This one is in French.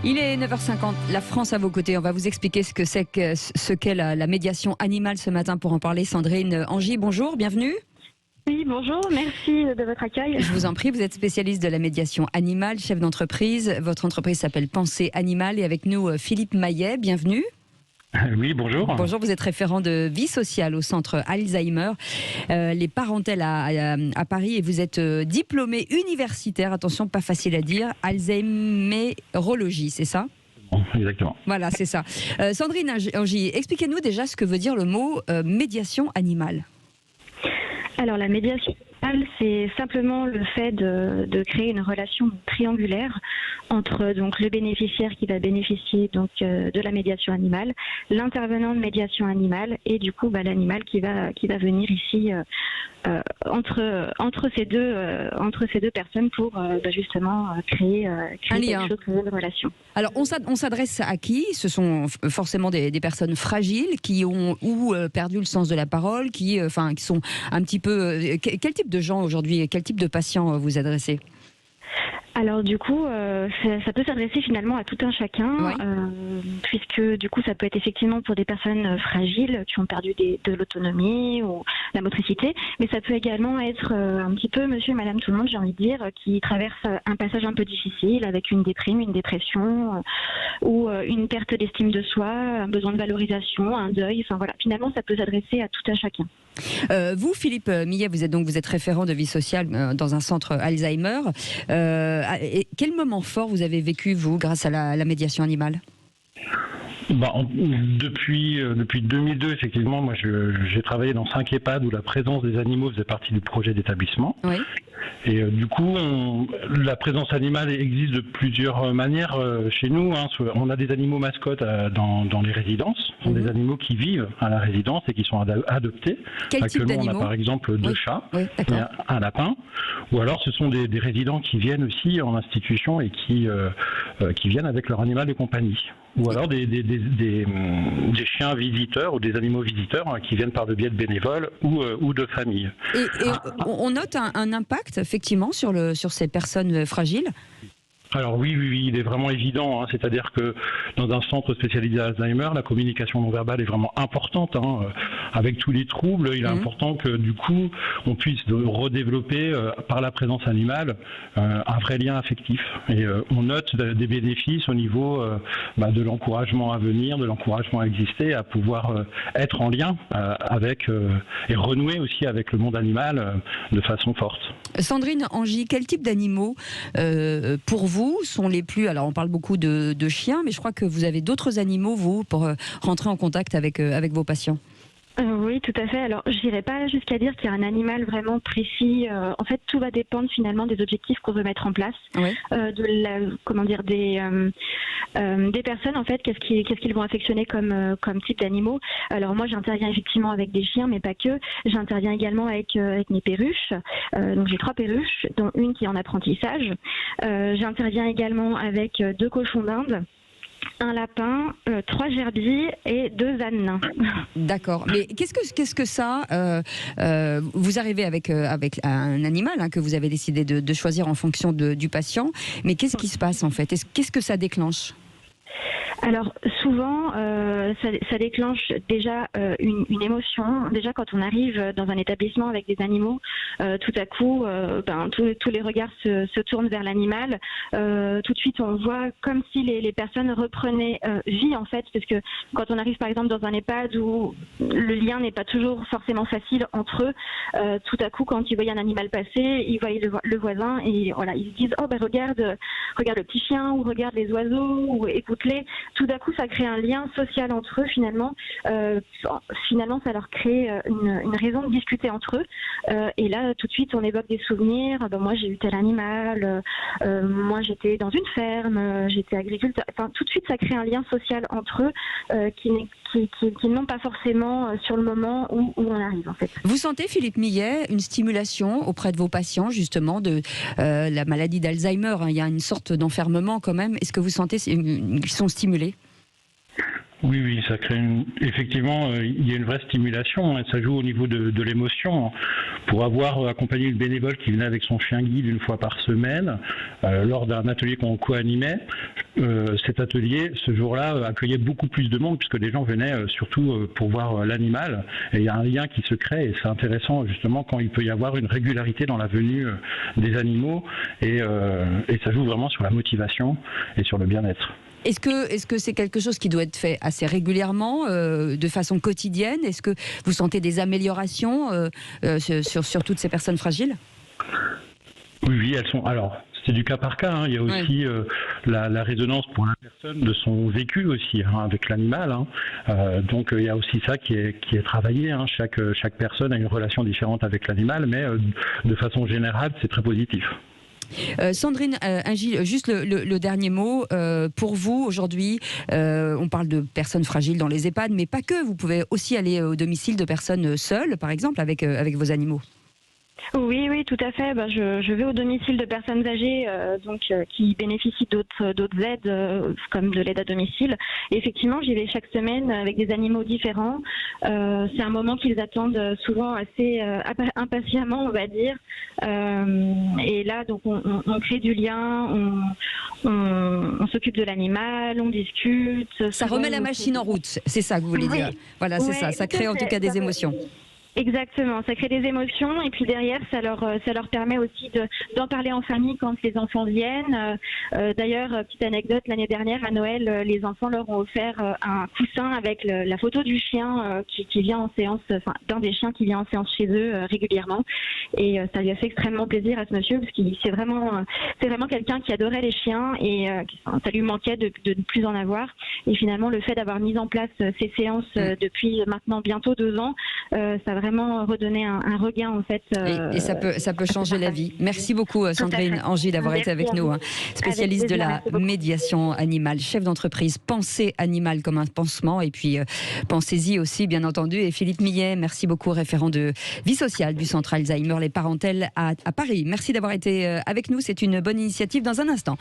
Il est 9h50, la France à vos côtés. On va vous expliquer ce qu'est la médiation animale ce matin. Pour en parler, Sandrine Angy, bonjour, bienvenue. Oui, bonjour, merci de votre accueil. Je vous en prie, vous êtes spécialiste de la médiation animale, chef d'entreprise. Votre entreprise s'appelle Pensée Animale et avec nous Philippe Maillet, bienvenue. Oui, bonjour. Bonjour, vous êtes référent de vie sociale au centre Alzheimer, les parentèles à Paris, et vous êtes diplômé universitaire, attention, pas facile à dire, Alzheimerologie, c'est ça ? Exactement. Voilà, c'est ça. Sandrine Angy, expliquez-nous déjà ce que veut dire le mot médiation animale. Alors la médiation animale, c'est simplement le fait de créer une relation triangulaire entre donc le bénéficiaire qui va bénéficier donc de la médiation animale, l'intervenant de médiation animale et du coup l'animal qui va venir ici entre ces deux personnes pour justement créer un lien, une relation. Alors on s'adresse à qui ? Ce sont forcément des personnes fragiles qui ont perdu le sens de la parole, qui sont un petit peu. Quel type de gens aujourd'hui, quel type de patients vous adressez ? Alors du coup, ça peut s'adresser finalement à tout un chacun, ouais. Puisque du coup ça peut être effectivement pour des personnes fragiles qui ont perdu de l'autonomie ou la motricité, mais ça peut également être un petit peu monsieur et madame tout le monde, j'ai envie de dire, qui traversent un passage un peu difficile avec une déprime, une dépression ou une perte d'estime de soi, un besoin de valorisation, un deuil, enfin voilà, finalement ça peut s'adresser à tout un chacun. Vous, Philippe Millet, vous êtes référent de vie sociale dans un centre Alzheimer. Et quel moment fort vous avez vécu, vous, grâce à la médiation animale ? Depuis 2002, effectivement, moi j'ai travaillé dans 5 EHPAD où la présence des animaux faisait partie du projet d'établissement. Oui. Et du coup, la présence animale existe de plusieurs manières chez nous. On a des animaux mascottes dans les résidences. Ce sont des animaux qui vivent à la résidence et qui sont adoptés. Quel type d'animaux ? On a par exemple 2 chats, un lapin. Ou alors ce sont des résidents qui viennent aussi en institution et qui viennent avec leur animal de compagnie. Ou alors des chiens visiteurs ou des animaux visiteurs qui viennent par le biais de bénévoles ou de familles. Et on note un impact effectivement sur ces personnes fragiles ? Alors oui, il est vraiment évident. C'est-à-dire que dans un centre spécialisé à Alzheimer, la communication non verbale est vraiment importante. Avec tous les troubles, il est important que du coup, on puisse redévelopper par la présence animale un vrai lien affectif. Et on note des bénéfices au niveau de l'encouragement à venir, de l'encouragement à exister, à pouvoir être en lien avec et renouer aussi avec le monde animal de façon forte. Sandrine Angy, quel type d'animaux pour vous sont les plus... Alors on parle beaucoup de chiens, mais je crois que vous avez d'autres animaux, vous, pour rentrer en contact avec vos patients. Oui, tout à fait. Alors, je n'irai pas jusqu'à dire qu'il y a un animal vraiment précis. En fait, tout va dépendre finalement des objectifs qu'on veut mettre en place, oui. Des personnes. En fait, qu'est-ce qu'ils vont affectionner comme type d'animaux. Alors moi, j'interviens effectivement avec des chiens, mais pas que. J'interviens également avec mes perruches. Donc j'ai 3 perruches, dont une qui est en apprentissage. J'interviens également avec 2 cochons d'Inde, un lapin, 3 gerbilles et 2 ânes nains. D'accord. Mais qu'est-ce que ça vous arrivez avec un animal que vous avez décidé de choisir en fonction du patient. Mais qu'est-ce qui se passe en fait ? Qu'est-ce que ça déclenche ? Alors souvent, ça déclenche déjà une émotion. Déjà quand on arrive dans un établissement avec des animaux, tout à coup, tous les regards se tournent vers l'animal. Tout de suite, on voit comme si les personnes reprenaient vie en fait, parce que quand on arrive par exemple dans un EHPAD où le lien n'est pas toujours forcément facile entre eux, tout à coup quand ils voient un animal passer, ils voient le voisin et voilà, ils se disent regarde le petit chien ou regarde les oiseaux ou écoute-les. Tout d'un coup, ça crée un lien social entre eux, finalement. Finalement, ça leur crée une raison de discuter entre eux. Et là, tout de suite, on évoque des souvenirs. Moi, j'ai eu tel animal. Moi, j'étais dans une ferme. J'étais agriculteur. Enfin, tout de suite, ça crée un lien social entre eux qui n'ont pas forcément sur le moment où on arrive, en fait. Vous sentez, Philippe Millet, une stimulation auprès de vos patients, justement, de la maladie d'Alzheimer. Il y a une sorte d'enfermement, quand même. Est-ce que vous sentez qu'ils sont stimulés ? Oui, oui, ça crée effectivement, il y a une vraie stimulation, hein, ça joue au niveau de l'émotion. Hein. Pour avoir accompagné une bénévole qui venait avec son chien guide une fois par semaine, lors d'un atelier qu'on co-animait, cet atelier, ce jour-là, accueillait beaucoup plus de monde puisque les gens venaient surtout pour voir l'animal. Et il y a un lien qui se crée et c'est intéressant justement quand il peut y avoir une régularité dans la venue des animaux et ça joue vraiment sur la motivation et sur le bien-être. Est-ce que c'est quelque chose qui doit être fait assez régulièrement, de façon quotidienne? Est-ce que vous sentez des améliorations sur toutes ces personnes fragiles? Oui, oui, elles sont. Alors, c'est du cas par cas. Hein. Il y a aussi la résonance pour la personne de son vécu aussi hein, avec l'animal. Hein. Donc, il y a aussi ça qui est travaillé. Hein. Chaque personne a une relation différente avec l'animal, mais de façon générale, c'est très positif. Sandrine Ingy, juste le dernier mot. Pour vous, aujourd'hui, on parle de personnes fragiles dans les EHPAD, mais pas que. Vous pouvez aussi aller au domicile de personnes seules, par exemple, avec vos animaux. Oui, oui, tout à fait. Je vais au domicile de personnes âgées qui bénéficient d'autres aides, comme de l'aide à domicile. Et effectivement, j'y vais chaque semaine avec des animaux différents. C'est un moment qu'ils attendent souvent assez impatiemment, on va dire. Et là, donc, on crée du lien, on s'occupe de l'animal, on discute. Ça remet la machine en route, c'est ça que vous voulez dire. Voilà, c'est ça. Ça crée en tout cas des émotions. Exactement, ça crée des émotions et puis derrière ça leur permet aussi d'en parler en famille quand les enfants viennent. D'ailleurs, petite anecdote, l'année dernière à Noël, les enfants leur ont offert un coussin avec la photo du chien qui vient en séance, enfin d'un des chiens qui vient en séance chez eux régulièrement. Et ça lui a fait extrêmement plaisir à ce monsieur parce qu'il c'est vraiment quelqu'un qui adorait les chiens et ça lui manquait de ne plus en avoir. Et finalement, le fait d'avoir mis en place ces séances depuis maintenant bientôt 2 ans, ça a vraiment redonner un regain en fait. Et ça peut changer la vie. Merci beaucoup Sandrine Ingy d'avoir été avec nous, hein. Spécialiste de la médiation animale, chef d'entreprise Pensez Animal comme un pansement et puis pensez-y aussi bien entendu. Et Philippe Millet, merci beaucoup, référent de vie sociale du Centre Alzheimer Les Parentèles à Paris. Merci d'avoir été avec nous, c'est une bonne initiative. Dans un instant,